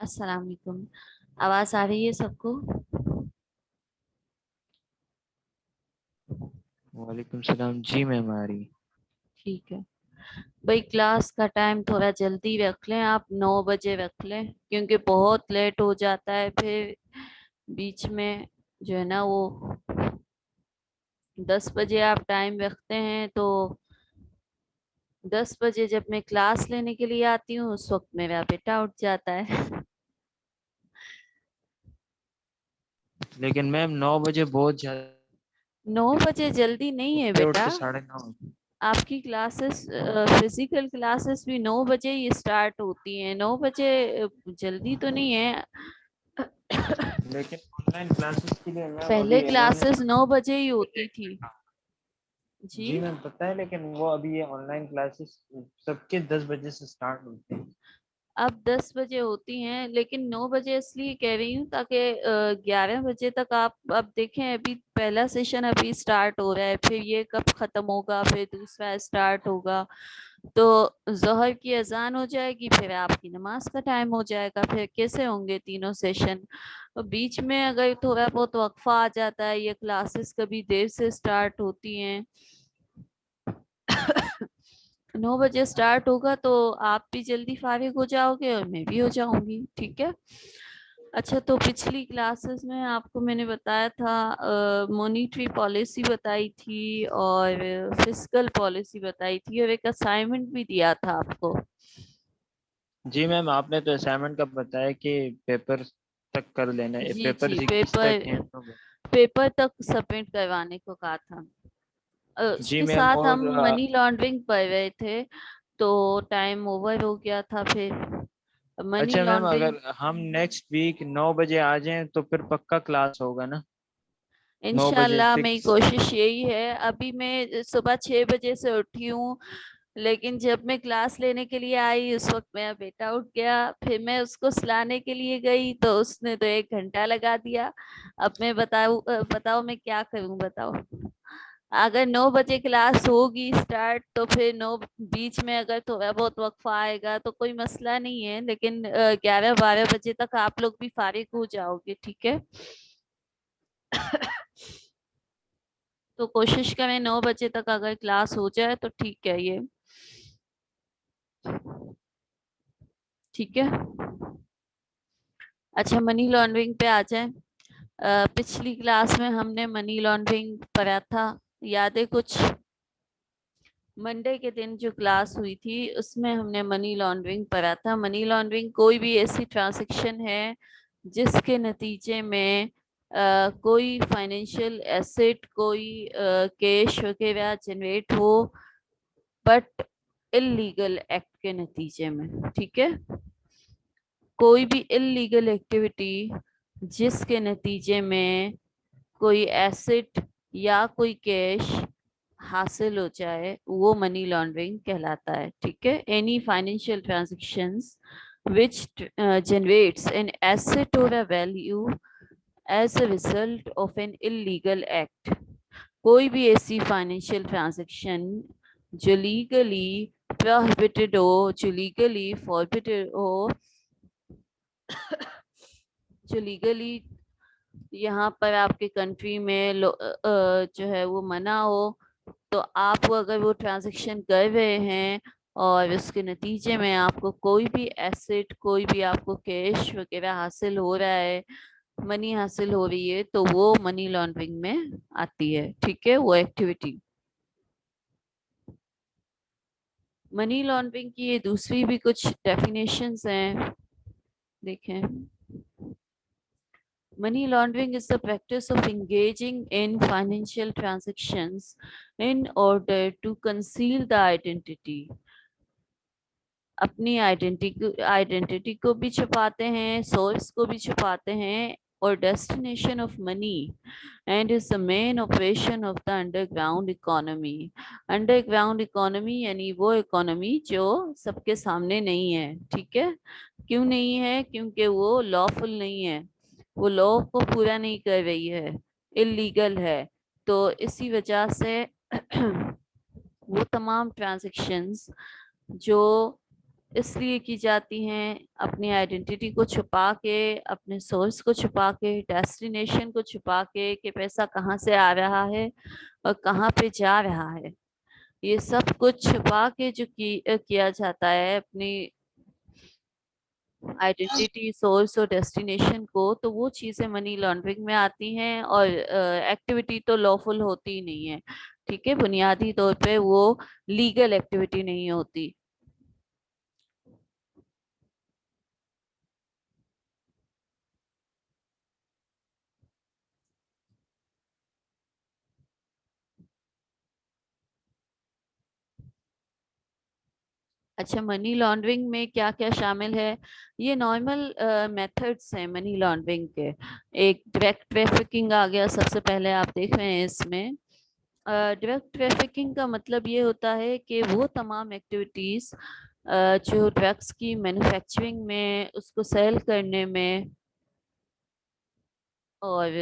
अस्सलाम वालेकुम। आवाज आ रही है सबको? वालेकुम सलाम जी मैम आ रही। ठीक है भाई, क्लास का टाइम थोड़ा जल्दी रख लें, आप 9 बजे रख लें क्योंकि बहुत लेट हो जाता है फिर बीच में जो है ना वो 10 बजे आप टाइम रखते हैं तो 10 बजे जब मैं क्लास लेने के लिए आती हूँ उस वक्त मेरा बेटा उठ जाता है। लेकिन मैम 9 बजे बहुत ज्यादा 9 बजे जल्दी नहीं है बेटा। उठते 9:30। आपकी क्लासेस फिजिकल क्लासेस भी 9 बजे ही स्टार्ट होती हैं। 9 बजे जल्दी तो नहीं है। लेकिन ऑनलाइन क्लासेस के लिए मैम पहले अभी इन्होंने क्लासेस 9 बजे ही होती लेट थी। रखा। जी। जी मैम पता है, लेकिन वो अभी ये ऑनलाइन क्लासेस सबके 10 बजे से स्टार्ट होते हैं। अब 10 बजे होती हैं लेकिन 9 बजे इसलिए कह रही हूँ ताकि 11 बजे तक आप अब देखें। अभी पहला सेशन अभी स्टार्ट हो रहा है, फिर ये कब खत्म होगा, फिर दूसरा स्टार्ट होगा तो जोहर की अजान हो जाएगी, फिर आपकी नमाज का टाइम हो जाएगा, फिर कैसे होंगे तीनों सेशन। तो बीच में अगर थोड़ा बहुत वक्फा आ जाता है, ये क्लासेस कभी देर से स्टार्ट होती हैं 9 बजे स्टार्ट होगा तो आप भी जल्दी फारिग हो जाओगे और मैं भी हो जाऊंगी। ठीक है। अच्छा, तो पिछली क्लासेस में आपको मैंने बताया था मॉनिटरी पॉलिसी बताई थी और फिस्कल पॉलिसी बताई थी और एक असाइनमेंट भी दिया था आपको। जी मैम आपने तो असाइनमेंट का बताया कि पेपर तक कर लेना है, जी पेपर जी, 21 तक पेपर हैं तो। पेपर तक सबमिट करवाने को कहा था। जी उसके मैम साथ हम और मनी लॉन्ड्रिंग पढ़ रहे थे तो टाइम ओवर हो गया था। फिर मनी अच्छा मैम, लॉन्ड्रिंग अगर हम नेक्स्ट वीक 9 बजे आ जाएं तो फिर पक्का क्लास होगा ना? 9 बजे इंशाल्लाह मेरी फिक्स। कोशिश यही है। अभी मैं सुबह 6 बजे से उठी हूँ लेकिन जब मैं क्लास लेने के लिए आई उस वक्त मेरा बेटा उठ गया। फिर मैं उसको सुलाने के लिए गई तो उसने तो 1 घंटा लगा दिया। अब मैं बताओ मैं क्या करूं बताओ। अगर 9 बजे क्लास होगी स्टार्ट तो फिर नौ बीच में अगर थोड़ा बहुत वक्फा आएगा तो कोई मसला नहीं है, लेकिन 11-12 बजे तक आप लोग भी फारिग हो जाओगे। ठीक है। तो कोशिश करें 9 बजे तक अगर क्लास हो जाए तो ठीक है ये। ठीक है। अच्छा, मनी लॉन्ड्रिंग पे आ जाए। पिछली क्लास में हमने मनी लॉन्ड्रिंग पढ़ा था, याद है कुछ? मंडे के दिन जो क्लास हुई थी उसमें हमने मनी लॉन्ड्रिंग पढ़ा था। मनी लॉन्ड्रिंग कोई भी ऐसी ट्रांजैक्शन है जिसके नतीजे में कोई फाइनेंशियल एसेट, कोई कैश वगैरह जनरेट हो बट इलीगल एक्ट के नतीजे में। ठीक है। कोई भी इलीगल एक्टिविटी जिसके नतीजे में कोई एसेट या कोई कैश हासिल हो जाए वो मनी लॉन्ड्रिंग कहलाता है। ठीक है। Any financial transactions which generates an asset or a value as a result of an illegal act। कोई भी ऐसी फाइनेंशियल ट्रांजैक्शन जो लीगली प्रोहिबिटेड हो, जो लीगली फॉरबिटेड हो, जो लीगली यहाँ पर आपके कंट्री में जो है वो मना हो, तो आप अगर वो ट्रांजैक्शन कर रहे हैं और उसके नतीजे में आपको कोई भी एसेट, कोई भी आपको कैश वगैरह हासिल हो रहा है, मनी हासिल हो रही है, तो वो मनी लॉन्ड्रिंग में आती है। ठीक है, वो एक्टिविटी। मनी लॉन्ड्रिंग की ये दूसरी भी कुछ डेफिनेशंस हैं, देखें। Money laundering is the practice of engaging in financial transactions in order to conceal the identity। अपनी आइडेंटिटी को भी छुपाते हैं, सोर्स को भी छुपाते हैं, और destination of money and is the main operation of the underground economy. Underground economy यानी वो इकोनॉमी जो सबके सामने नहीं है। ठीक है। क्यों नहीं है? क्योंकि वो लॉफुल नहीं है, वो लॉ को पूरा नहीं कर रही है, इलीगल है। तो इसी वजह से वो तमाम ट्रांजैक्शंस जो اس لیے کی جاتی ہیں اپنی آئیڈینٹی کو چھپا کے، اپنے سورس کو چھپا کے، ڈیسٹینیشن کو چھپا کے کہ پیسہ کہاں سے آ رہا ہے اور کہاں پہ جا رہا ہے، یہ سب کچھ چھپا کے جو کیا جاتا ہے اپنی آئیڈینٹی، سورس اور ڈیسٹینیشن کو، تو وہ چیزیں منی لانڈرنگ میں آتی ہیں، اور ایکٹیویٹی تو لافل ہوتی ہی نہیں ہے، ٹھیک ہے، بنیادی طور پہ وہ لیگل ایکٹیویٹی نہیں ہوتی۔ اچھا، منی لانڈرنگ میں کیا کیا شامل ہے؟ یہ نارمل میتھڈس ہیں منی لانڈرنگ کے۔ ایک ڈائریکٹ ٹریفکنگ آ گیا سب سے پہلے، آپ دیکھ رہے ہیں اس میں ڈائریکٹ ٹریفکنگ کا مطلب یہ ہوتا ہے کہ وہ تمام ایکٹیویٹیز جو ڈرگس کی مینوفیکچرنگ میں، اس کو سیل کرنے میں، اور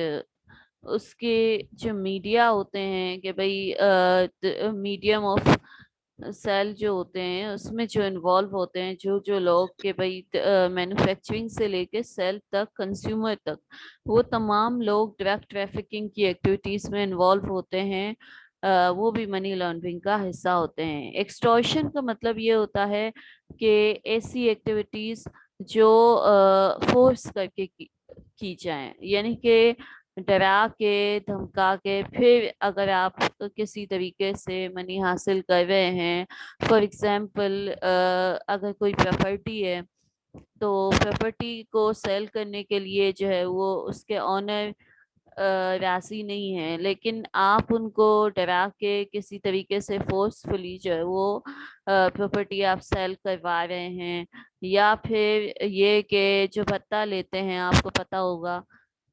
اس کے جو میڈیا ہوتے ہیں کہ بھئی میڈیم آف سیل جو ہوتے ہیں، اس میں جو انوالو ہوتے ہیں جو لوگ کہ بھئی مینوفیکچرنگ سے لے کے سیل تک، کنزیومر تک، وہ تمام لوگ ڈائریکٹ ٹریفکنگ کی ایکٹیویٹیز میں انوالو ہوتے ہیں، وہ بھی منی لانڈرنگ کا حصہ ہوتے ہیں۔ ایکسٹورشن کا مطلب یہ ہوتا ہے کہ ایسی ایکٹیویٹیز جو فورس کر کے کی جائیں، یعنی کہ ڈرا کے، دھمکا کے، پھر اگر آپ کسی طریقے سے منی حاصل کر رہے ہیں، فار ایگزامپل اگر کوئی پراپرٹی ہے تو پراپرٹی کو سیل کرنے کے لیے جو ہے وہ اس کے آنر راضی نہیں ہے، لیکن آپ ان کو ڈرا کے کسی طریقے سے فورسفلی جو ہے وہ پراپرٹی آپ سیل کروا رہے ہیں، یا پھر یہ کہ جو بھتہ لیتے ہیں، آپ کو پتہ ہوگا،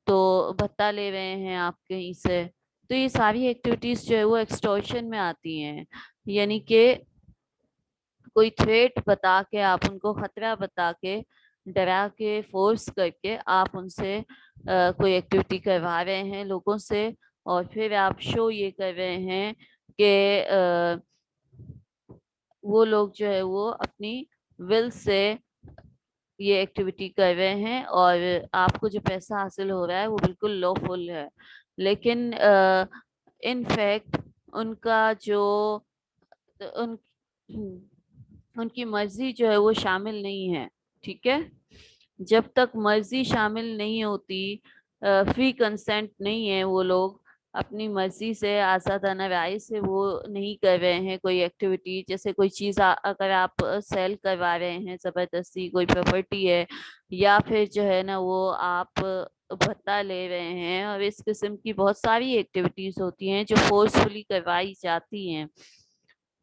تو بھتہ لے رہے ہیں آپ کہیں سے، تو یہ ساری ایکٹیویٹیز جو ہے وہ ایکسٹورشن میں آتی ہیں، یعنی کہ کوئی تھریٹ بتا کے، آپ ان کو خطرہ بتا کے، ڈرا کے، فورس کر کے آپ ان سے کوئی ایکٹیویٹی کروا رہے ہیں لوگوں سے، اور پھر آپ شو یہ کر رہے ہیں کہ وہ لوگ جو ہے وہ اپنی ول سے یہ ایکٹیویٹی کر رہے ہیں، اور آپ کو جو پیسہ حاصل ہو رہا ہے وہ بالکل لو فل ہے، لیکن ان فیکٹ ان کا جو ان ان کی مرضی جو ہے وہ شامل نہیں ہے، ٹھیک ہے، جب تک مرضی شامل نہیں ہوتی، فری کنسنٹ نہیں ہے، وہ لوگ اپنی مرضی سے، آزادانہ رائے سے وہ نہیں کر رہے ہیں کوئی ایکٹیویٹی، جیسے کوئی چیز اگر آپ سیل کروا رہے ہیں زبردستی، کوئی پراپرٹی ہے، یا پھر جو ہے نا وہ آپ بھتہ لے رہے ہیں، اور اس قسم کی بہت ساری ایکٹیویٹیز ہوتی ہیں جو فورسفلی کروائی جاتی ہیں،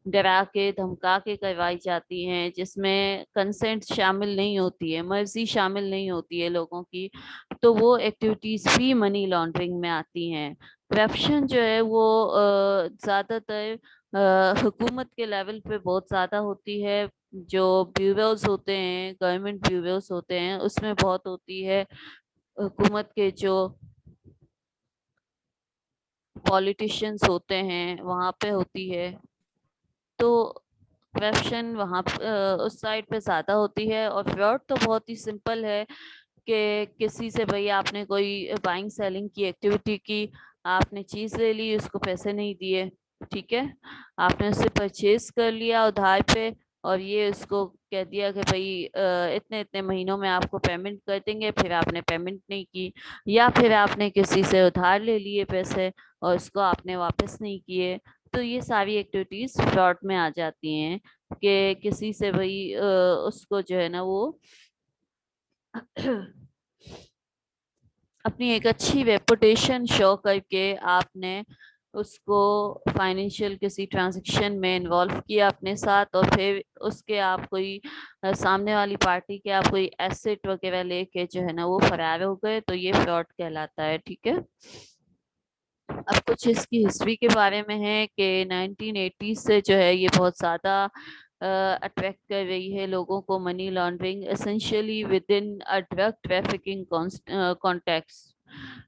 ڈرا کے، دھمکا کے کروائی جاتی ہیں، جس میں کنسنٹ شامل نہیں ہوتی ہے، مرضی شامل نہیں ہوتی ہے لوگوں کی، تو وہ ایکٹیویٹیز بھی منی لانڈرنگ میں آتی ہیں۔ کرپشن جو ہے وہ زیادہ تر حکومت کے لیول پہ بہت زیادہ ہوتی ہے، جو بیوروز ہوتے ہیں، گورنمنٹ بیوروز ہوتے ہیں، اس میں بہت ہوتی ہے، حکومت کے جو پولیٹیشینز ہوتے ہیں وہاں پہ ہوتی ہے، تو کرپشن وہاں اس سائڈ پہ زیادہ ہوتی ہے، اور فراڈ تو بہت ہی سمپل ہے کہ کسی سے بھئی آپ نے کوئی بائنگ سیلنگ کی ایکٹیویٹی کی، آپ نے چیز لے لی، اس کو پیسے نہیں دیے، ٹھیک ہے، آپ نے اس سے پرچیز کر لیا ادھار پہ، اور یہ اس کو کہہ دیا کہ بھئی اتنے اتنے مہینوں میں آپ کو پیمنٹ کر دیں گے، پھر آپ نے پیمنٹ نہیں کی، یا پھر آپ نے کسی سے ادھار لے لیے پیسے اور اس کو آپ نے واپس نہیں کیے، تو یہ ساری ایکٹیویٹیز فراڈ میں آ جاتی ہیں، کہ کسی سے بھئی اس کو جو ہے نا وہ اپنی ایک اچھی ریپوٹیشن شو کر کے آپ نے اس کو فائنینشیل کسی ٹرانزیکشن میں انوالو کیا اپنے ساتھ، اور پھر اس کے آپ کوئی سامنے والی پارٹی کے آپ کوئی ایسٹ وغیرہ لے کے جو ہے نا وہ فرار ہو گئے، تو یہ فراڈ کہلاتا ہے، ٹھیک ہے۔ اب کچھ اس کی ہسٹری کے بارے میں ہے کہ 1980 سے جو ہے یہ بہت زیادہ اٹریکٹ کر رہی ہے لوگوں کو money laundering, essentially with in drug trafficking context,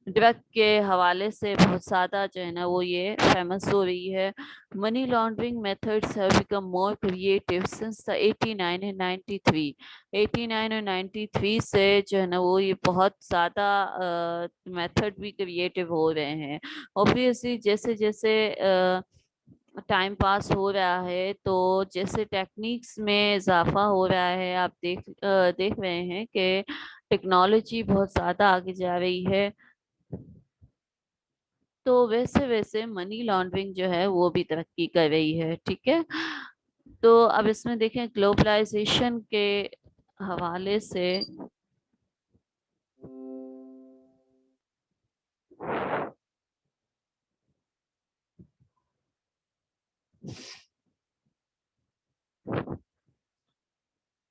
drug के हवाले से बहुत ज़्यादा जो है ना वो ये फेमस हो रही है. Money laundering methods have become more creative since the 89 and 93. 89 और 93 से जो है ना वो ये बहुत ज़्यादा मेथड भी क्रिएटिव हो रहे हैं. ऑब्वियसली जैसे जैसे टाइम पास हो रहा है तो जैसे टेक्निक्स में इजाफा हो रहा है, आप देख रहे हैं कि टेक्नोलॉजी बहुत ज़्यादा आगे जा रही है, तो वैसे वैसे मनी लॉन्ड्रिंग जो है वो भी तरक्की कर रही है. ठीक है, तो अब इसमें देखें ग्लोबलाइजेशन के हवाले से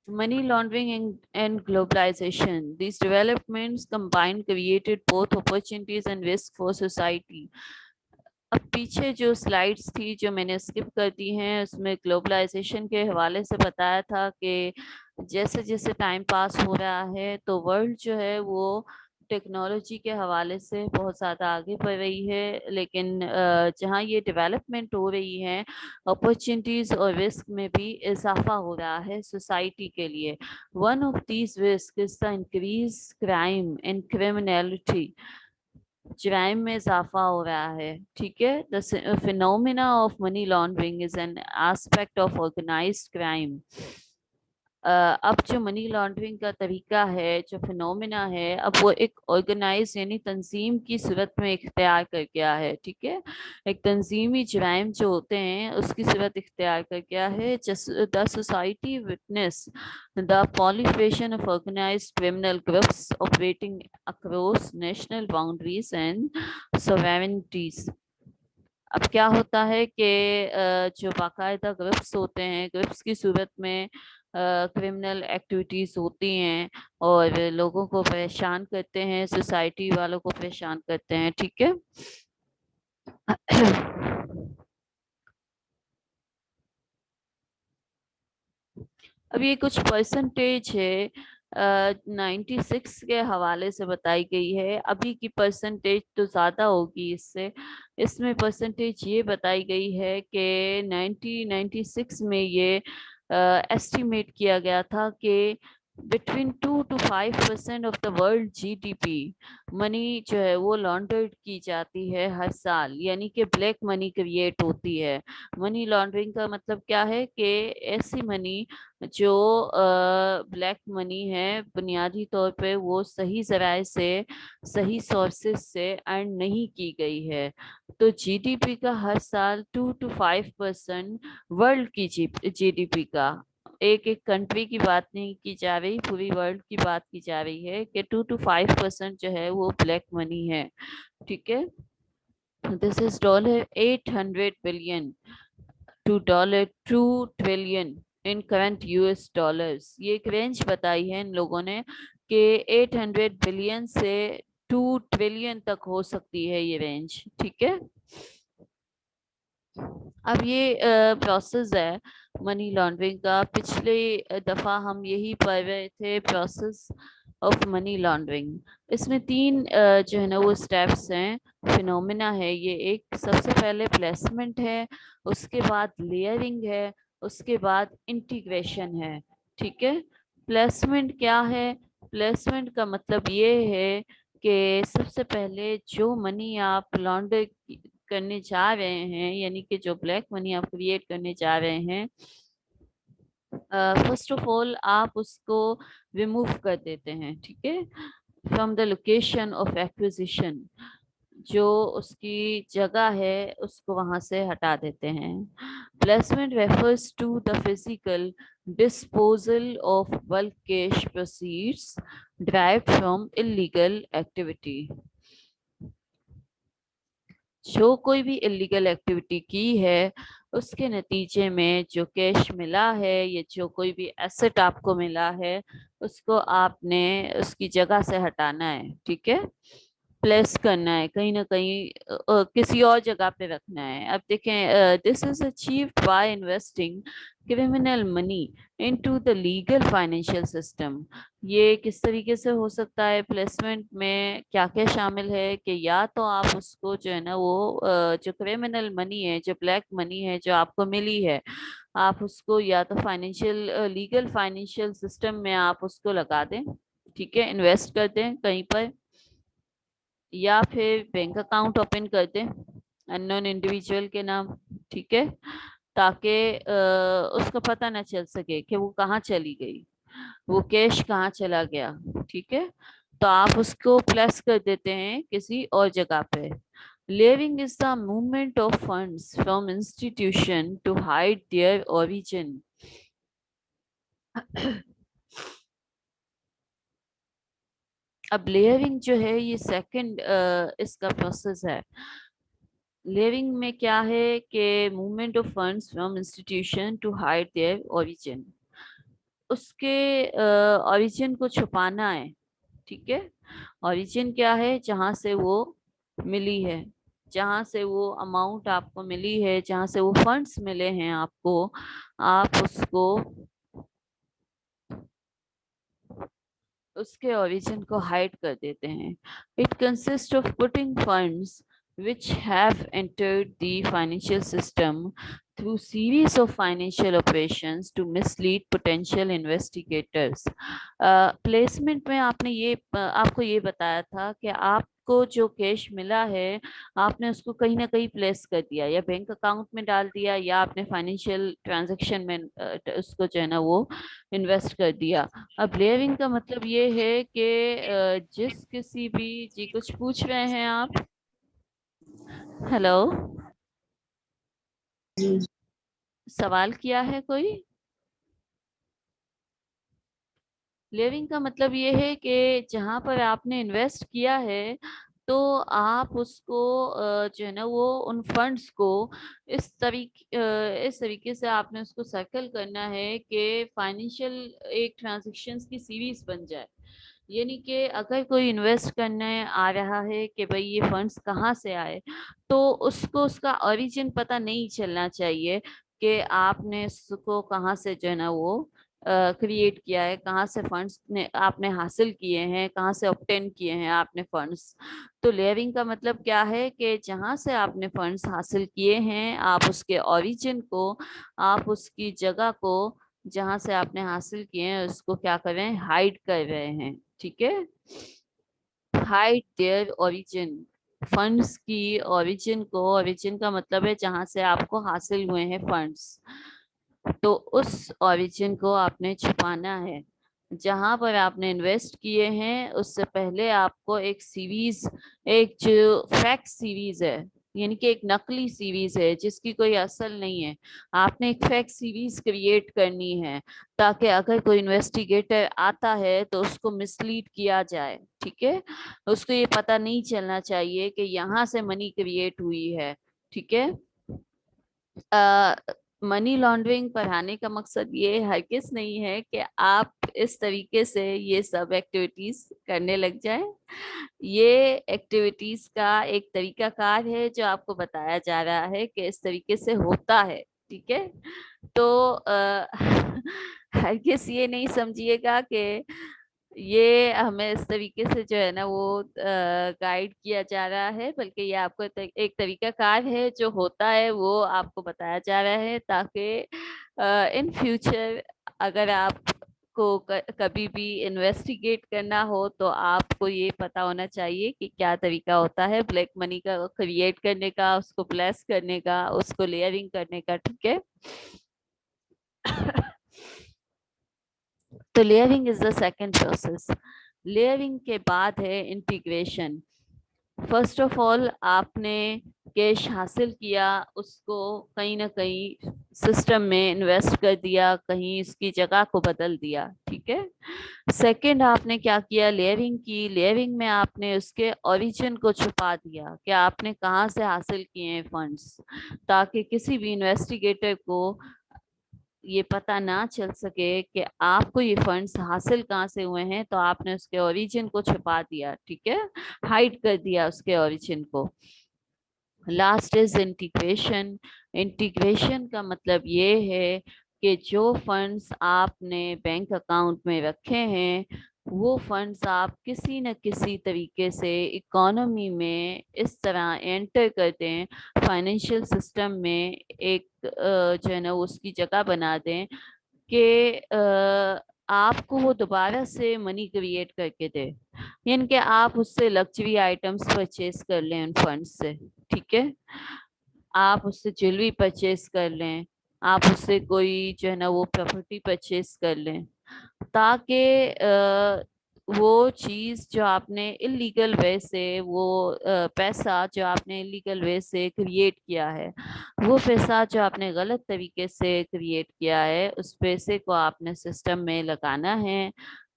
money laundering and globalization. These developments combined created both opportunities and risk for society. अब पीछे जो स्लाइड्स थी जो मैंने स्किप कर दी हैं उसमें ग्लोबलाइजेशन के हवाले से बताया था कि जैसे जैसे टाइम पास हो रहा है तो वर्ल्ड जो है वो टेक्नोलॉजी के हवाले से बहुत ज़्यादा आगे बढ़ रही है, लेकिन जहाँ ये डेवलपमेंट हो रही है अपॉर्चुनिटीज़ और रिस्क में भी इजाफा हो रहा है सोसाइटी के लिए. One of these risk is the increase crime and criminality. जराइम में इजाफा हो रहा है. ठीक है, the phenomena of money laundering is an aspect of organised crime. अब जो मनी लॉन्ड्रिंग का तरीका है, जो फिनोमिना है, अब वो एक ऑर्गेनाइज यानी तंजीम की सूरत में इख्तियार कर गया है. ठीक है, एक तंजीमी जराइम जो होते हैं उसकी सूरत इख्तियार कर गया है. The society witness the proliferation of organized criminal groups operating across national boundaries and sovereignties. अब क्या होता है कि जो बाकायदा ग्रुप्स होते हैं, ग्रुप्स की सूरत में क्रिमिनल एक्टिविटीज़ होती हैं और लोगों को परेशान करते हैं, सोसाइटी वालों को परेशान करते हैं. ठीक है. अब ये कुछ परसेंटेज है 96 के हवाले से बताई गई है. अभी की परसेंटेज तो ज़्यादा होगी इससे. इसमें परसेंटेज ये बताई गई है कि 1996 में ये एस्टिमेट किया गया था कि between 2 to 5% of the world GDP money जो है वो लॉन्ड्रेड की जाती है हर साल, यानी कि ब्लैक मनी क्रिएट होती है. मनी लॉन्ड्रिंग का मतलब क्या है कि ऐसी मनी जो ब्लैक मनी है बुनियादी तौर पे वो सही जराए से, सही सोर्सेज से अर्न नहीं की गई है. तो जीडीपी का हर साल 2 to 5% वर्ल्ड की जीडीपी का, एक एक कंट्री की बात नहीं की जा रही, पूरी वर्ल्ड की बात की जा रही है कि 2 to 5% जो है वो ब्लैक मनी है. ठीक है, this is $800 billion to $2 trillion in current US dollars. ये एक रेंज बताई है इन लोगों ने कि 800 बिलियन से 2 ट्रिलियन तक हो सकती है ये रेंज. ठीक है, अब ये प्रोसेस है मनी लॉन्ड्रिंग का. पिछले दफ़ा हम यही पढ़ रहे थे प्रोसेस ऑफ मनी लॉन्ड्रिंग. इसमें 3 जो है ना वो स्टेप्स हैं, फिनोमिना है ये. एक सबसे पहले प्लेसमेंट है, उसके बाद लेयरिंग है, उसके बाद इंटीग्रेशन है. ठीक है, प्लेसमेंट क्या है? प्लेसमेंट का मतलब ये है कि सबसे पहले जो मनी आप लॉन्डर करने जा रहे हैं, यानी कि जो ब्लैक मनी आप क्रिएट करने जा रहे हैं, फर्स्ट ऑफ ऑल आप उसको रिमूव कर देते हैं. ठीक है, from the location of acquisition, जो उसकी जगह है उसको वहां से हटा देते हैं. Placement refers to the physical disposal of bulk cash proceeds derived from illegal activity. जो कोई भी इलीगल एक्टिविटी की है उसके नतीजे में जो कैश मिला है या जो कोई भी एसेट आपको मिला है उसको आपने उसकी जगह से हटाना है. ठीक है, प्लेस करना है, कहीं ना कहीं किसी और जगह पे रखना है। अब देखें, this is achieved by investing criminal money into the legal financial system. ये किस तरीके से हो सकता है? प्लेसमेंट में क्या क्या शामिल है कि या तो आप उसको जो है ना वो जो क्रिमिनल मनी है, जो ब्लैक मनी है जो आपको मिली है, आप उसको या तो फाइनेंशियल लीगल फाइनेंशियल सिस्टम में आप उसको लगा दें, ठीक है, इन्वेस्ट कर दें कहीं पर, या फिर बैंक अकाउंट ओपन कर दें अननोन इंडिविजुअल के नाम, ठीक है, ताकि उसको पता ना चल सके कि वो कहाँ चली गई, वो कैश कहाँ चला गया, ठीक है। तो आप उसको प्लेस कर देते हैं किसी और जगह पे। Leaving is the movement of funds from institution to hide their origin. अब लेयरिंग जो है ये सेकंड इसका प्रोसेस है। लेयरिंग में क्या है कि movement of funds from institution to hide their origin, उसके ओरिजिन को छुपाना है, ठीक है। ओरिजिन क्या है? जहां से वो मिली है, जहां से वो अमाउंट आपको मिली है, जहां से वो फंड्स मिले हैं आपको, आप उसको उसके ओरिजिन को हाइड कर देते हैं। It consist of putting funds which have entered the financial system through series of financial operations to mislead potential investigators. Placement में आपने ये आपको ये बताया था कि आपको जो कैश मिला है आपने उसको कहीं ना कहीं प्लेस कर दिया, या बैंक अकाउंट में डाल दिया, या आपने फाइनेंशियल ट्रांजैक्शन में उसको जो है ना वो इन्वेस्ट कर दिया। अब लेयरिंग का मतलब ये है कि जिस किसी भी, जी कुछ पूछ रहे हैं आप? हेलो, सवाल किया है कोई? लेयरिंग का मतलब ये है कि जहां पर आपने इन्वेस्ट किया है तो आप उसको जो है ना वो उन फंड्स को इस तरीके से आपने उसको सर्कल करना है कि फाइनेंशियल एक ट्रांजैक्शंस की सीरीज बन जाए। यानी कि अगर कोई इन्वेस्ट करने आ रहा है कि भाई ये फंड्स कहाँ से आए, तो उसको उसका ओरिजिन पता नहीं चलना चाहिए कि आपने इसको कहाँ से जो है ना वो क्रिएट किया है, कहाँ से फंड्स ने आपने हासिल किए हैं, कहाँ से ऑब्टेन किए हैं आपने फंड्स। तो लेयरिंग का मतलब क्या है कि जहाँ से आपने फंड्स हासिल किए हैं आप उसके ओरिजिन को, आप उसकी जगह को जहां से आपने हासिल किए हैं उसको क्या कर रहे हैं? हाइड कर रहे हैं, ठीक है। हाइड देयर ओरिजिन, फंड्स की ओरिजिन को, ओरिजिन का मतलब है जहां से आपको हासिल हुए हैं फंड्स, तो उस ओरिजिन को आपने छुपाना है। जहां पर आपने इन्वेस्ट किए हैं उससे पहले आपको एक सीरीज, एक जो फैक्ट सीरीज है, यानी कि एक नकली सीरीज है जिसकी कोई असल नहीं है, आपने एक फैक्ट सीरीज क्रिएट करनी है ताकि अगर कोई इन्वेस्टिगेटर आता है तो उसको मिसलीड किया जाए, ठीक है। उसको ये पता नहीं चलना चाहिए कि यहाँ से मनी क्रिएट हुई है, ठीक है। मनी लॉन्ड्रिंग पढ़ाने का मकसद ये हरगिज नहीं है कि आप इस तरीके से ये सब एक्टिविटीज करने लग जाएं। ये एक्टिविटीज का एक तरीकाकार है जो आपको बताया जा रहा है कि इस तरीके से होता है, ठीक है। तो हरगिज ये नहीं समझिएगा कि ये हमें इस तरीके से जो है ना वो गाइड किया जा रहा है, बल्कि ये आपको एक तरीका कार है जो होता है वो आपको बताया जा रहा है ताकि इन फ्यूचर अगर आपको कभी भी इन्वेस्टिगेट करना हो तो आपको ये पता होना चाहिए कि क्या तरीका होता है ब्लैक मनी का क्रिएट करने का, उसको प्लेस करने का, उसको लेयरिंग करने का, ठीक है। तो layering is the second process. Layering के बाद है इंटीग्रेशन। फर्स्ट ऑफ ऑल आपने कैश हासिल किया, उसको कहीं ना कहीं सिस्टम में इन्वेस्ट कर दिया, कहीं इसकी जगह को बदल दिया, ठीक है। सेकंड आपने क्या किया? लेयरिंग की। लेयरिंग में आपने उसके ओरिजिन को छुपा दिया कि आपने कहाँ से हासिल किए हैं फंड्स, ताकि किसी भी इन्वेस्टिगेटर को ये पता ना चल सके कि आपको ये फंड्स हासिल कहाँ से हुए हैं, तो आपने उसके ओरिजिन को छुपा दिया, ठीक है, हाइड कर दिया उसके ओरिजिन को। Last is integration. इंटीग्रेशन का मतलब ये है कि जो फंड्स आपने बैंक अकाउंट में रखे हैं वो फंड्स आप किसी न किसी तरीके से इकोनॉमी में इस तरह एंटर कर दें, फाइनेंशियल सिस्टम में एक जो है ना उसकी जगह बना दें कि आपको वो दोबारा से मनी क्रिएट करके दे, यानी कि आप उससे लग्जरी आइटम्स परचेज कर लें उन फंड्स से, ठीक है, आप उससे ज्वेलरी परचेज कर लें, आप उससे कोई जो है ना वो प्रॉपर्टी परचेज कर लें, ताकि वो चीज़ जो आपने इलीगल वे से वो पैसा जो आपने इलीगल वे से क्रिएट किया है, वो पैसा जो आपने गलत तरीके से क्रिएट किया है, उस पैसे को आपने सिस्टम में लगाना है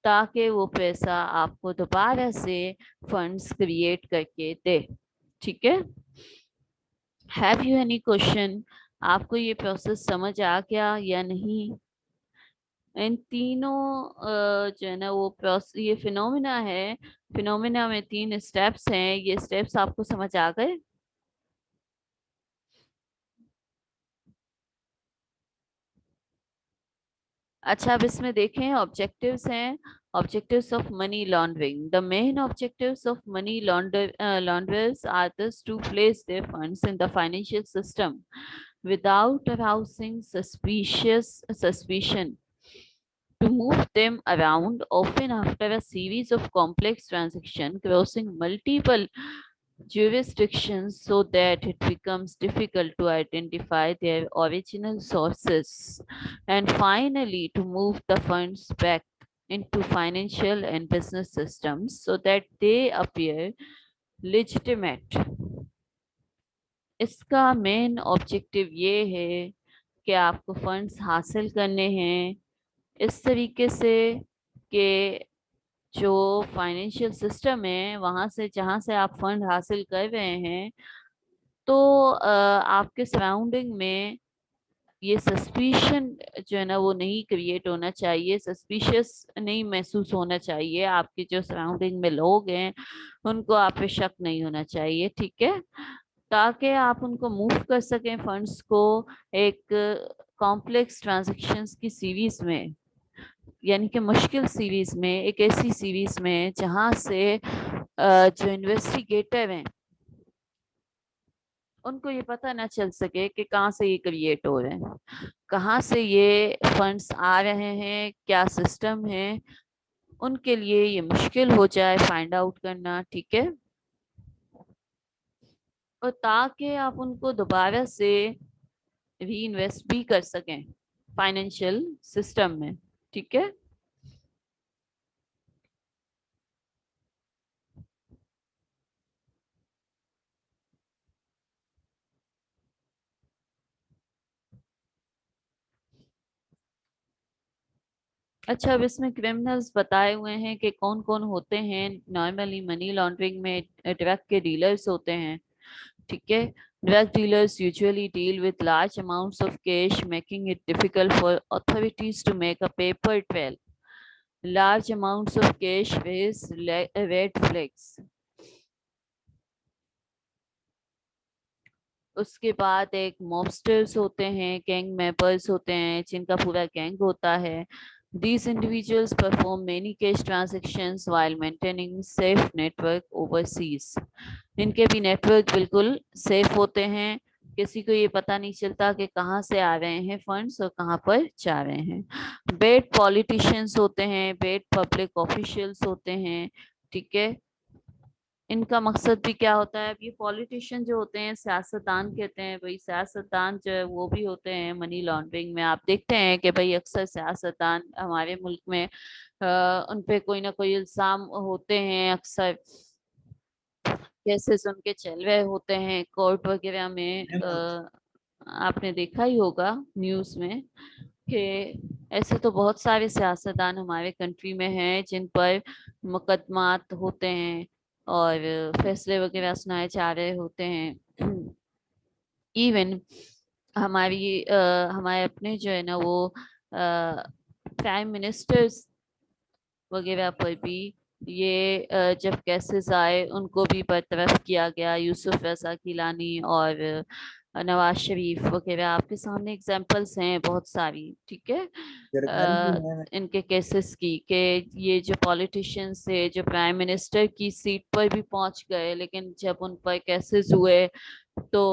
ताकि वो पैसा आपको दोबारा से फंड्स क्रिएट करके दे, ठीक है। Have you any question? आपको ये प्रोसेस समझ आ गया या नहीं? इन तीनों जो है ना वो प्रोसेस, ये फिनोमिना है, फिनोमिना में 3 स्टेप्स हैं, ये स्टेप्स आपको समझ आ गए? अच्छा, अब इसमें देखें ऑब्जेक्टिव्स हैं। Objectives of money laundering: the main objectives of money launderers are thus to place their funds in the financial system without arousing suspicion, to move them around, often after a series of complex transactions crossing multiple jurisdictions so that it becomes difficult to identify their original sources, and finally to move the funds back into financial and business systems so that they appear legitimate. इसका main objective ये है कि आपको funds हासिल करने हैं इस तरीके से कि जो फाइनेंशियल सिस्टम है वहाँ से, जहाँ से आप फंड हासिल कर रहे हैं, तो आपके सराउंडिंग में ये सस्पिशन जो है ना वो नहीं क्रिएट होना चाहिए, सस्पिशियस नहीं महसूस होना चाहिए, आपके जो सराउंडिंग में लोग हैं उनको आप पे शक नहीं होना चाहिए, ठीक है, ताकि आप उनको मूव कर सकें फंड्स को एक कॉम्प्लेक्स ट्रांजैक्शंस की सीरीज में, यानी कि मुश्किल सीरीज में, एक ऐसी सीरीज में जहां से जो इन्वेस्टिगेटर हैं उनको ये पता ना चल सके कि कहाँ से ये क्रिएट हो रहे हैं, कहाँ से ये फंड्स आ रहे हैं, क्या सिस्टम है, उनके लिए ये मुश्किल हो जाए फाइंड आउट करना, ठीक है, और ताकि आप उनको दोबारा से री इन्वेस्ट भी कर सकें फाइनेंशियल सिस्टम में, ठीक है। अच्छा, अब इसमें क्रिमिनल्स बताए हुए हैं कि कौन कौन होते हैं। नॉर्मली मनी लॉन्ड्रिंग में ड्रग के डीलर्स होते हैं, ठीक है। Drug dealers usually deal with large amounts of cash, making it difficult for authorities to make a paper trail. Large amounts of cash raise red flags. उसके बाद एक mobsters होते हैं, गैंग मेंबर्स होते हैं जिनका पूरा गैंग होता है। These individuals perform many cash transactions while maintaining safe network overseas. इनके भी नेटवर्क बिल्कुल सेफ होते हैं, किसी को ये पता नहीं चलता कि कहाँ से आ रहे हैं फंड्स और कहाँ पर जा रहे हैं। बेड पॉलिटिशियंस होते हैं, बेड पब्लिक ऑफिशियल्स होते हैं, ठीक है। इनका मकसद भी क्या होता है? अब ये पॉलिटिशियन जो होते हैं, सियासतदान कहते हैं भाई, सियासतदान जो है वो भी होते हैं मनी लॉन्ड्रिंग में। आप देखते हैं कि भाई अक्सर सियासतदान हमारे मुल्क में उन पे कोई ना कोई इल्जाम होते हैं, अक्सर केसेस उनके चल रहे होते हैं कोर्ट वगैरह में। आपने देखा ही होगा न्यूज़ में कि ऐसे तो बहुत सारे सियासतदान हमारे कंट्री में हैं जिन पर मुकदमात होते हैं और फैसले वगैरह सुनाए जा रहे होते हैं। इवन हमारे अपने जो है ना वो प्राइम मिनिस्टर्स वगैरह पर भी ये जब केसेस आए उनको भी बरतरफ किया गया, यूसुफ रजा गिलानी और नवाज शरीफ वगैरह आपके सामने एग्जांपल्स हैं बहुत सारी, ठीक है, गिरफ्तारी की है। इनके केसेस की कि ये जो पॉलिटिशियंस थे जो प्राइम मिनिस्टर की सीट पर भी पहुंच गए, लेकिन जब उन पर केसेस हुए तो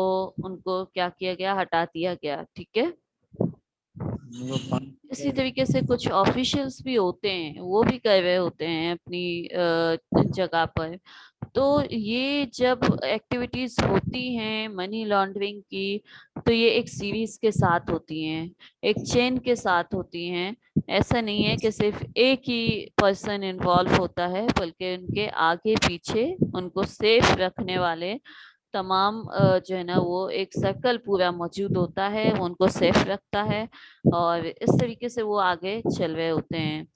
उनको क्या किया गया, हटा दिया गया, ठीक है। वो इसी तरीके से कुछ ऑफिशियल्स भी होते हैं, वो भी कर रहे होते हैं अपनी जगह पर। तो ये जब एक्टिविटीज होती हैं मनी लॉन्ड्रिंग की, तो ये एक सीरीज के साथ होती हैं, एक चेन के साथ होती हैं। ऐसा नहीं है कि सिर्फ एक ही पर्सन इन्वॉल्व होता है, बल्कि उनके आगे पीछे उनको सेफ रखने वाले तमाम जो है ना वो एक सर्कल पूरा मौजूद होता है, वो उनको सेफ रखता है और इस तरीके से वो आगे चल रहे होते हैं।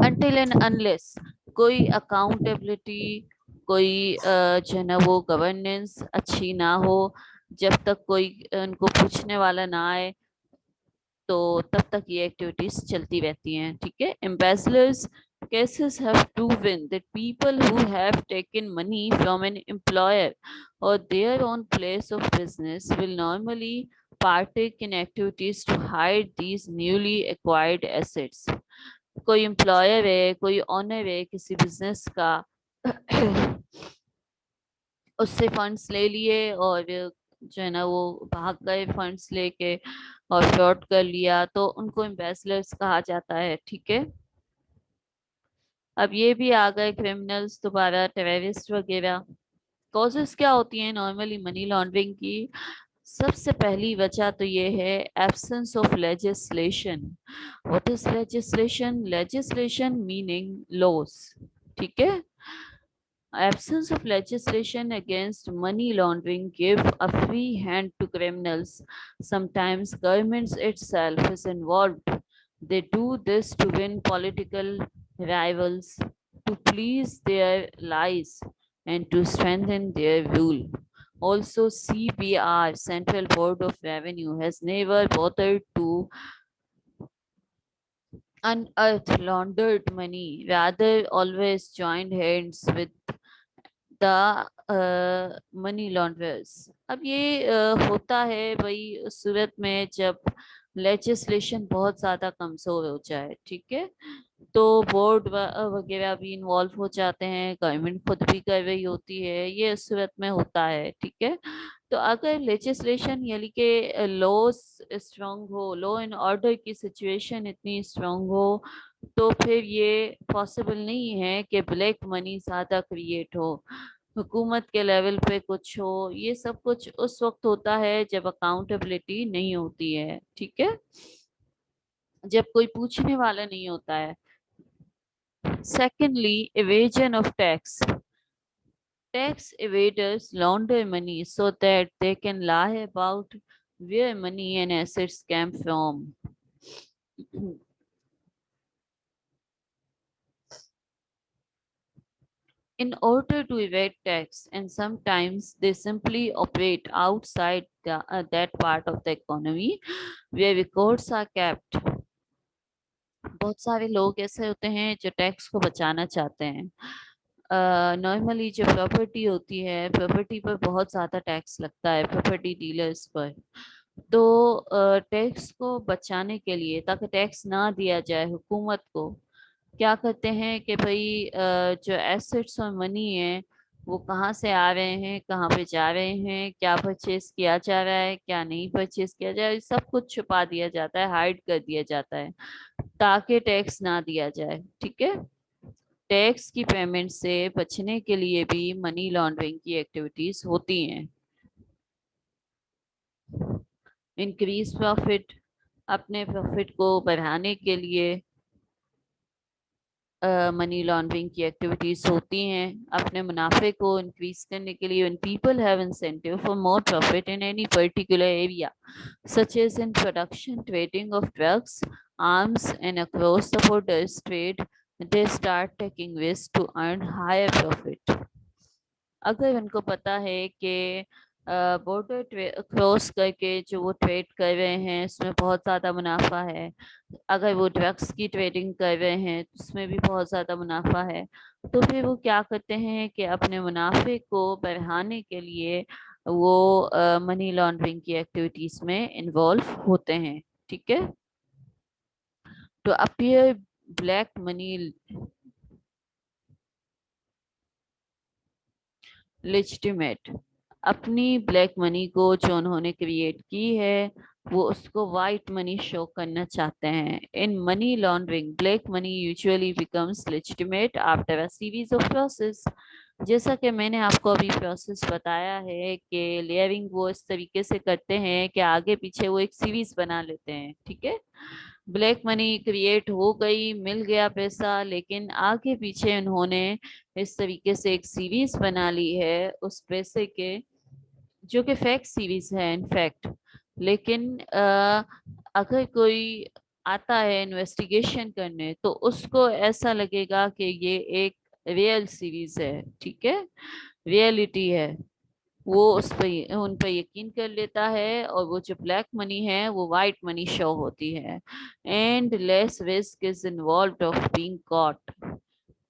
अनटिल एंड अनलेस कोई अकाउंटेबिलिटी, कोई जो है ना वो गवर्नेंस अच्छी ना हो, जब तक कोई उनको पूछने वाला ना आए, तो तब तक ये एक्टिविटीज चलती रहती हैं, ठीक है। Ambassadors cases have proven that people who have taken money from an employer or their own place of business will normally partake in activities to hide these newly acquired assets. कोई employer है, कोई honour है किसी business का, उससे funds ले लिए और जो है ना वो भाग गए फंड्स लेके और फ्रॉड कर लिया, तो उनको एम्बेसडर्स कहा जाता है, ठीक है। अब ये भी आ गए क्रिमिनल्स दोबारा, टेररिस्ट वगैरह। कॉजेस क्या होती हैं नॉर्मली मनी लॉन्ड्रिंग की? सबसे पहली वजह तो ये है absence of legislation. What is legislation? Legislation meaning loss, ठीक है। Absence of legislation against money laundering give a free hand to criminals. Sometimes governments itself is involved. They do this to win political rivals, to please their lies, and to strengthen their rule. Also, CBR, Central Board of Revenue, has never bothered to unearth laundered money, rather always joined hands with the money launderers. अब ये होता है भाई उस सूरत में जब legislation बहुत ज्यादा कमजोर हो जाए, ठीक है, तो बोर्ड वगैरह भी इन्वॉल्व हो जाते हैं, गवर्नमेंट खुद भी कर रही होती है, ये उस सूरत में होता है, ठीक है। तो अगर लेजिस्लेशन यानी कि लॉज स्ट्रांग हो, लॉ एंड ऑर्डर की सिचुएशन इतनी स्ट्रांग हो, तो फिर ये पॉसिबल नहीं है कि ब्लैक मनी ज्यादा क्रिएट हो, हुकूमत के लेवल पे कुछ हो। ये सब कुछ उस वक्त होता है जब अकाउंटेबिलिटी नहीं होती है, ठीक है, जब कोई पूछने वाला नहीं होता है। Secondly, evasion of tax. Tax evaders launder money so that they can lie about where money and assets came from. In order to evade tax, and sometimes they simply operate outside that part of the economy where records are kept. बहुत सारे लोग ऐसे होते हैं जो tax को बचाना चाहते हैं। नॉर्मली जो प्रॉपर्टी होती है, प्रॉपर्टी पर बहुत ज़्यादा टैक्स लगता है प्रॉपर्टी डीलर्स पर। तो टैक्स को बचाने के लिए, ताकि टैक्स ना दिया जाए हुकूमत को, क्या करते हैं कि भाई जो एसेट्स और मनी है वो कहाँ से आ रहे हैं, कहाँ पे जा रहे हैं, क्या परचेज किया जा रहा है, क्या नहीं परचेज किया जा रहा है, सब कुछ छुपा दिया जाता है, हाइड कर दिया जाता है ताकि टैक्स ना दिया जाए, ठीक है। टैक्स की पेमेंट से बचने के लिए भी मनी लॉन्ड्रिंग की एक्टिविटीज होती हैं। इंक्रीज प्रॉफिट, अपने प्रॉफिट को बढ़ाने के लिए मनी लॉन्ड्रिंग की एक्टिविटीज होती हैं, अपने मुनाफे को इंक्रीज करने के लिए। when people have incentive for more profit in any particular area such as in production, trading of drugs, arms and across the borders trade, they start taking risks to earn higher profit. अगर उनको पता है कि border cross करके जो वो trade कर रहे हैं उसमें बहुत ज़्यादा मुनाफा है। अगर वो ड्रग्स की ट्रेडिंग कर रहे हैं तो उसमें भी बहुत ज़्यादा मुनाफा है। तो फिर वो क्या करते हैं कि अपने मुनाफे को बढ़ाने के लिए वो मनी लॉन्ड्रिंग की एक्टिविटीज में इन्वॉल्व होते हैं। ठीक है। तो अपीयर ब्लैक मनी लेजिटिमेट, अपनी ब्लैक मनी को जो उन्होंने क्रिएट की है वो उसको वाइट मनी शो करना चाहते हैं। In money laundering black money usually becomes legitimate after a series of process. जैसा कि मैंने आपको अभी प्रोसेस बताया है कि लेयरिंग वो इस तरीके से करते हैं कि आगे पीछे वो एक सीरीज बना लेते हैं। ठीक है। ब्लैक मनी क्रिएट हो गई, मिल गया पैसा, लेकिन आगे पीछे उन्होंने इस तरीके से एक सीरीज बना ली है उस पैसे के, जो कि फेक सीरीज है इनफैक्ट। लेकिन अगर कोई आता है इन्वेस्टिगेशन करने तो उसको ऐसा लगेगा कि ये एक रियल सीरीज है। ठीक है, रियलिटी है। वो उन पर यकीन कर लेता है और वो जो ब्लैक मनी है वो वाइट मनी शो होती है। And less risk is involve of being caught,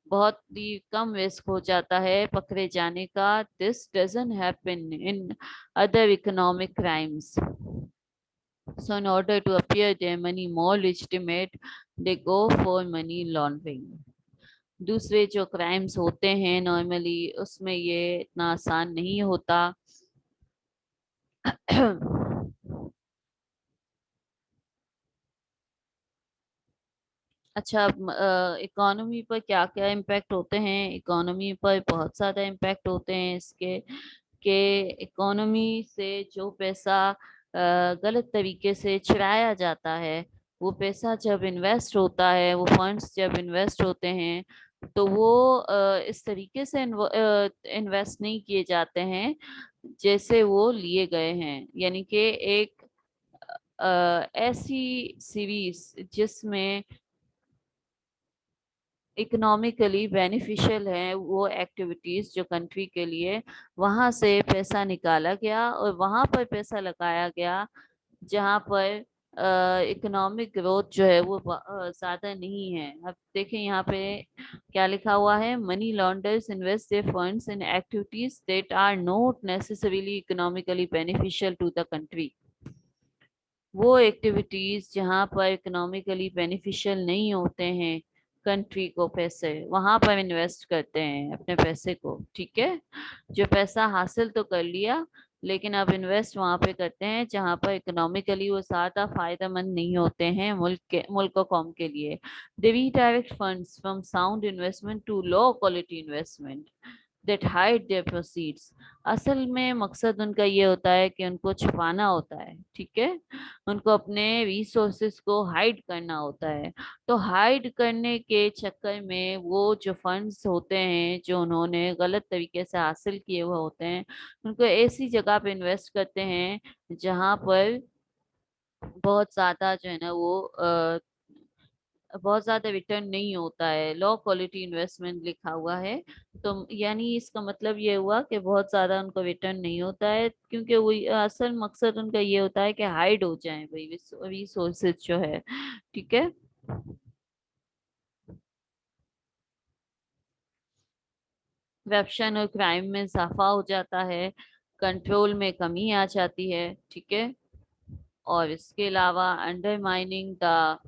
बहुत ही कम रिस्क हो जाता है पकड़े जाने का। This doesn't happen in other economic crimes, so in order to appear their money more legitimate they go for money laundering। दूसरे जो क्राइम्स होते हैं नॉर्मली उसमें ये इतना आसान नहीं होता। अच्छा, इकोनॉमी पर क्या क्या इम्पैक्ट होते हैं? इकोनॉमी पर बहुत ज़्यादा इम्पैक्ट होते हैं इसके, कि इकोनॉमी से जो पैसा गलत तरीके से चुराया जाता है, वो पैसा जब इन्वेस्ट होता है, वो फंड्स जब इन्वेस्ट होते हैं तो वो इस तरीके से इन्वेस्ट नहीं किए जाते हैं जैसे वो लिए गए हैं। यानी कि एक ऐसी सीरीज जिसमें इकोनॉमिकली बेनिफिशियल है वो एक्टिविटीज जो कंट्री के लिए, वहां से पैसा निकाला गया और वहां पर पैसा लगाया गया जहां पर इकोनॉमिक ग्रोथ जो है वो ज्यादा नहीं है। अब देखें यहाँ पे क्या लिखा हुआ है, money launderers invest their funds in activities that are not necessarily economically beneficial to the country. वो एक्टिविटीज जहाँ पर इकोनॉमिकली बेनिफिशियल नहीं होते हैं कंट्री को, पैसे वहां पर इन्वेस्ट करते हैं अपने पैसे को। ठीक है, जो पैसा हासिल तो कर लिया लेकिन अब इन्वेस्ट वहां पे करते हैं जहां पर इकोनॉमिकली वो ज्यादा फायदेमंद नहीं होते हैं मुल्क और कौम के लिए। They redirect funds from sound investment to low quality investment that hide their proceeds। असल में मकसद उनका ये होता है कि उनको छुपाना होता है। ठीक है, उनको अपने रिसोर्सेस को हाइड करना होता है। तो हाइड करने के चक्कर में वो जो फंड्स होते हैं जो उन्होंने गलत तरीके से हासिल किए हुए होते हैं, उनको ऐसी जगह पे इन्वेस्ट करते हैं जहां पर बहुत ज्यादा जो है ना वो बहुत ज्यादा रिटर्न नहीं होता है। लो क्वालिटी इन्वेस्टमेंट लिखा हुआ है, तो यानी इसका मतलब ये हुआ कि बहुत ज्यादा उनको रिटर्न नहीं होता है, क्योंकि वो असल मकसद उनका ये होता है कि हाइड हो जाए भाई रिसोर्सेज जो है। ठीक है, करप्शन और क्राइम में इजाफा हो जाता है, कंट्रोल में कमी आ जाती है। ठीक है, और इसके अलावा undermining the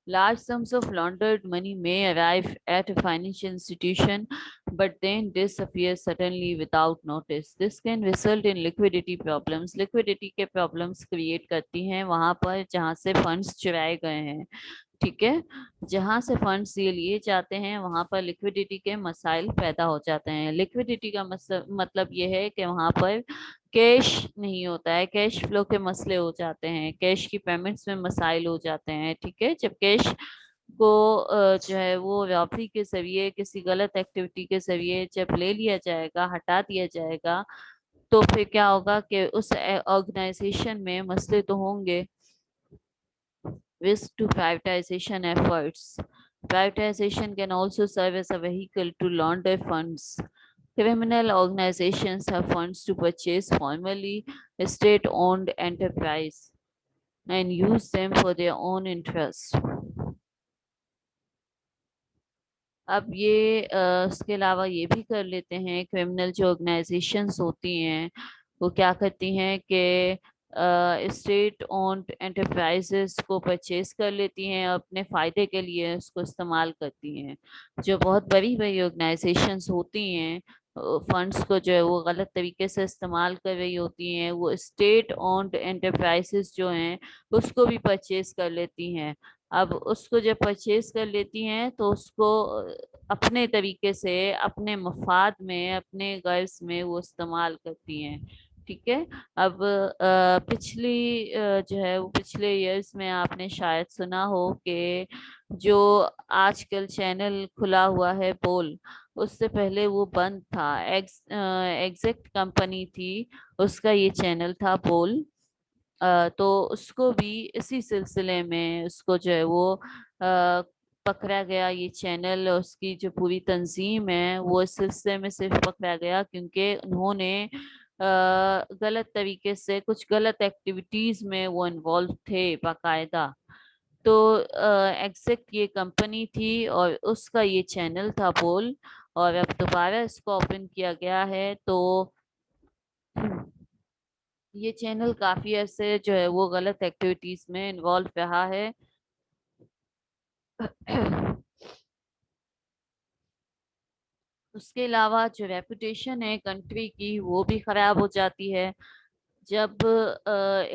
large sums of laundered money may arrive at a financial institution but then disappear suddenly without notice. This can result in liquidity problems. Liquidity के problems create करती हैं वहां पर जहां से funds चुराए गए हैं। ठीक है, जहां से फंड्स ये लिए जाते हैं वहां पर लिक्विडिटी के मसाइल पैदा हो जाते हैं। लिक्विडिटी का मतलब ये है कि वहां पर कैश नहीं होता है, कैश फ्लो के मसले हो जाते हैं, कैश की पेमेंट्स में मसाइल हो जाते हैं। ठीक है, जब कैश को जो है वो रॉबरी के जरिए किसी गलत एक्टिविटी के जरिए जब ले लिया जाएगा, हटा दिया जाएगा, तो फिर क्या होगा कि उस ऑर्गेनाइजेशन में मसले तो होंगे। risk to privatization efforts, Privatization can also serve as a vehicle to launder funds. Criminal organizations have funds to purchase formerly state-owned enterprise and use them for their own interest. अब ये उसके अलावा ये भी कर लेते हैं, क्रिमिनल जो ऑर्गेनाइजेशंस होती हैं वो क्या करती हैं कि स्टेट ओन्ड एंटरप्राइजेस को परचेज कर लेती हैं, अपने फ़ायदे के लिए उसको इस्तेमाल करती हैं। जो बहुत बड़ी बड़ी ऑर्गेनाइजेशंस होती हैं फंड्स को जो है वो गलत तरीके से इस्तेमाल कर रही होती हैं, वो स्टेट ओन्ड एंटरप्राइजेस जो हैं उसको भी परचेज कर लेती हैं। अब उसको जब परचेज कर लेती हैं तो उसको अपने तरीके से अपने मफाद में अपने गर्ज में वो इस्तेमाल करती हैं। ठीक है। अब पिछली जो है वो पिछले इयर्स में आपने शायद सुना हो कि जो आजकल चैनल खुला हुआ है पोल, उससे पहले वो बंद था। एग्जैक्ट कंपनी थी, उसका ये चैनल था पोल। तो उसको भी इसी सिलसिले में उसको जो है वो पकड़ा गया, ये चैनल और उसकी जो पूरी तंजीम है वो इस सिलसिले में सिर्फ पकड़ा गया क्योंकि उन्होंने गलत तरीके से कुछ गलत एक्टिविटीज में वो इन्वॉल्व थे बाकायदा। तो एग्जैक्ट ये कंपनी थी और उसका ये चैनल था पोल, और अब दोबारा इसको ओपन किया गया है। तो ये चैनल काफी अरसे जो है वो गलत एक्टिविटीज में इन्वॉल्व रहा है। उसके अलावा जो रेपुटेशन है कंट्री की वो भी खराब हो जाती है। जब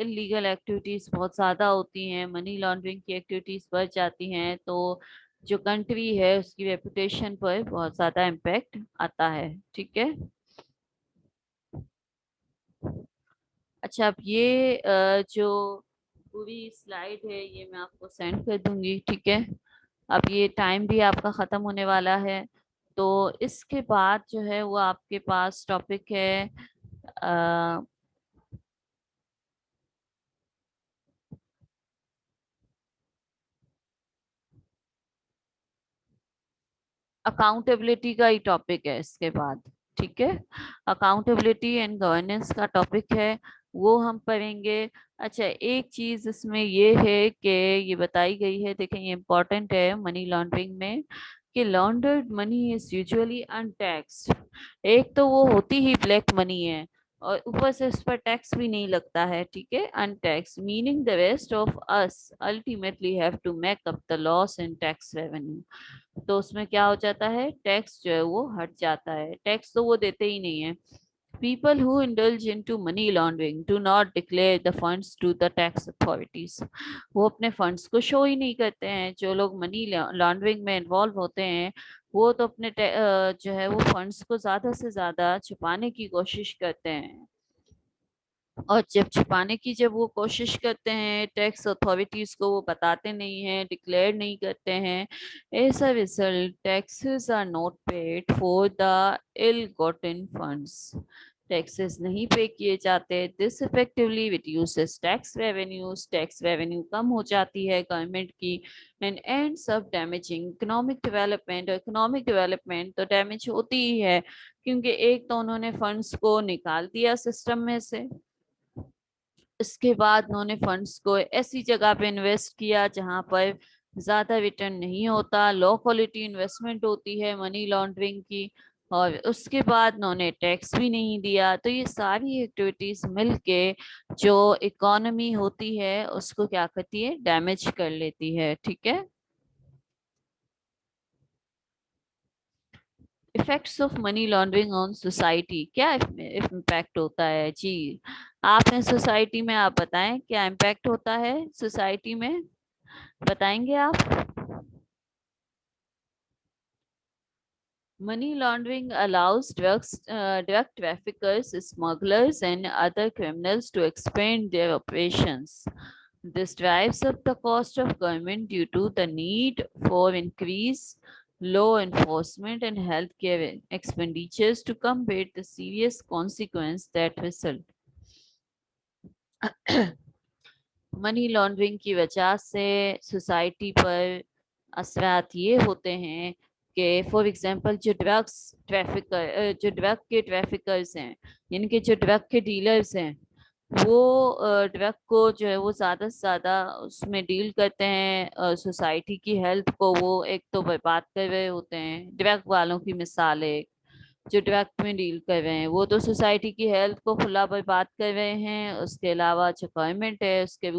इलीगल एक्टिविटीज बहुत ज़्यादा होती हैं, मनी लॉन्ड्रिंग की एक्टिविटीज बढ़ जाती हैं, तो जो कंट्री है उसकी रेपुटेशन पर बहुत ज़्यादा इम्पेक्ट आता है। ठीक है। अच्छा, अब ये जो पूरी स्लाइड है ये मैं आपको सेंड कर दूंगी। ठीक है। अब ये टाइम भी आपका ख़त्म होने वाला है, तो इसके बाद जो है वो आपके पास टॉपिक है अकाउंटेबिलिटी का ही टॉपिक है इसके बाद। ठीक है। अकाउंटेबिलिटी एंड गवर्नेंस का टॉपिक है, वो हम पढ़ेंगे। अच्छा, एक चीज इसमें ये है कि ये बताई गई है, देखें ये इम्पोर्टेंट है मनी लॉन्ड्रिंग में, कि लॉन्डर्ड मनी इज यूजुअली अनटैक्स्ड। एक तो वो होती ही ब्लैक मनी है और ऊपर से इस पर टैक्स भी नहीं लगता है। ठीक है। Untaxed meaning the rest of us ultimately have to make up the loss in tax revenue. तो उसमें क्या हो जाता है, टैक्स जो है वो हट जाता है, टैक्स तो वो देते ही नहीं है। People who indulge into money laundering do not declare the funds to the tax authorities. वो अपने फंड्स को शो ही नहीं करते हैं। जो लोग मनी लॉन्ड्रिंग में इन्वॉल्व होते हैं वो तो अपने जो है वो फंड्स को ज्यादा से ज्यादा छुपाने की कोशिश करते हैं, और जब छुपाने की जब वो कोशिश करते हैं टैक्स अथॉरिटीज को वो बताते नहीं हैं, डिक्लेयर नहीं करते हैं। As a result taxes are not paid for the ill gotten funds. Taxes नहीं पे किए जाते। This effectively reduces tax revenues. Tax revenue कम हो जाती है गवर्नमेंट की, and ends up damaging economic development. और इकोनॉमिक डेवलपमेंट तो डैमेज होती ही है क्योंकि एक तो उन्होंने फंड्स को निकाल दिया सिस्टम में से, इसके बाद उन्होंने फंड्स को ऐसी जगह पे इन्वेस्ट किया जहां पर ज्यादा रिटर्न नहीं होता, लो क्वालिटी इन्वेस्टमेंट होती है मनी लॉन्ड्रिंग की, और उसके बाद उन्होंने टैक्स भी नहीं दिया। तो ये सारी एक्टिविटीज मिलके जो इकोनॉमी होती है उसको क्या करती है, डैमेज कर लेती है। ठीक है। Effects of money laundering on society, क्या इम्पैक्ट होता है जी? आपने सोसाइटी में, आप बताएं क्या इम्पैक्ट होता है सोसाइटी में, बताएंगे आप? Money laundering allows drug traffickers, smugglers, and other criminals to expand their operations. This drives up the cost of government due to the need for increased law enforcement and healthcare expenditures to combat the serious consequence that result. Money laundering की वजह से society पर اثرات یہ ہوتے ہیں کہ for example جو ڈرگ کے ٹریفکرز ہیں، یعنی کہ جو ڈرگ کے ڈیلرز ہیں، وہ ڈرگ کو جو ہے وہ زیادہ سے زیادہ اس میں ڈیل کرتے ہیں، سوسائٹی کی ہیلتھ کو وہ ایک تو برباد کر رہے ہوتے ہیں۔ ڈرگ والوں کی مثال ہے جو ڈرگ میں ڈیل کر رہے ہیں، وہ تو سوسائٹی کی ہیلتھ کو کھلا برباد کر رہے ہیں، اس کے علاوہ جو گورنمنٹ ہے اس کے